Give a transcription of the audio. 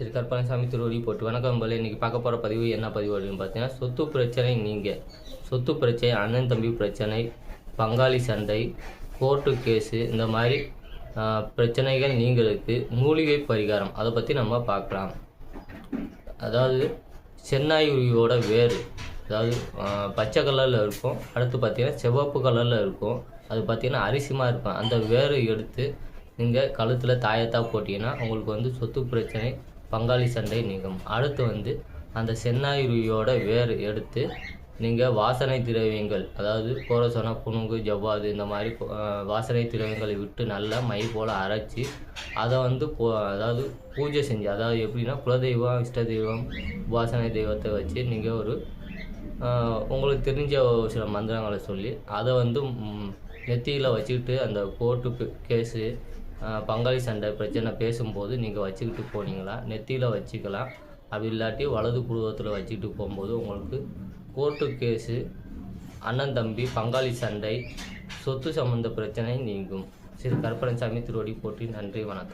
சரி கற்பனைசாமி திருவடி போட்டு வணக்கம் போல இன்றைக்கி பார்க்க போகிற பதிவு என்ன பதிவு அப்படின்னு பார்த்தீங்கன்னா சொத்து பிரச்சனை நீங்கள் சொத்து பிரச்சனை அண்ணன் தம்பி பிரச்சனை பங்காளி சண்டை கோர்ட்டு கேஸு இந்த மாதிரி பிரச்சனைகள் நீங்களுக்கு மூலிகை பரிகாரம் அதை பற்றி நம்ம பார்க்கலாம். அதாவது சென்னாயுரியோட வேறு அதாவது பச்சை கலரில் இருக்கும், அடுத்து பார்த்திங்கன்னா சிவப்பு கலரில் இருக்கும், அது பார்த்திங்கன்னா அரிசிமாக இருக்கும். அந்த வேறு எடுத்து நீங்கள் கழுத்தில் தாயத்தாக போட்டிங்கன்னா உங்களுக்கு சொத்து பிரச்சனை பங்காளி சண்டை நீங்கும். அடுத்து அந்த சென்னாயுரியோட வேறு எடுத்து நீங்கள் வாசனை திரவியங்கள் அதாவது கோரசோனா புணுகு ஜவ்வாது இந்த மாதிரி வாசனை திரவியங்களை விட்டு நல்லா மை போல் அரைச்சி அதை அதாவது பூஜை செஞ்சு, அதாவது எப்படின்னா குலதெய்வம் இஷ்ட தெய்வம் வாசனை தெய்வத்தை வச்சு நீங்கள் உங்களுக்கு தெரிஞ்ச சில மந்திரங்களை சொல்லி அதை நெத்தியில் வச்சுக்கிட்டு அந்த கோர்ட்டு கேஸு பங்காளி சண்டை பிரச்சனை பேசும்போது நீங்கள் வச்சுக்கிட்டு போனீங்களா நெத்தியில் வச்சுக்கலாம். அப்படி இல்லாட்டி வலது புருவத்தில் வச்சுக்கிட்டு போகும்போது உங்களுக்கு கோர்ட்டு கேஸு அண்ணன் தம்பி பங்காளி சண்டை சொத்து சம்மந்த பிரச்சனை நீங்கும். சரி கற்பனைசாமி திருவடி போற்றி. நன்றி, வணக்கம்.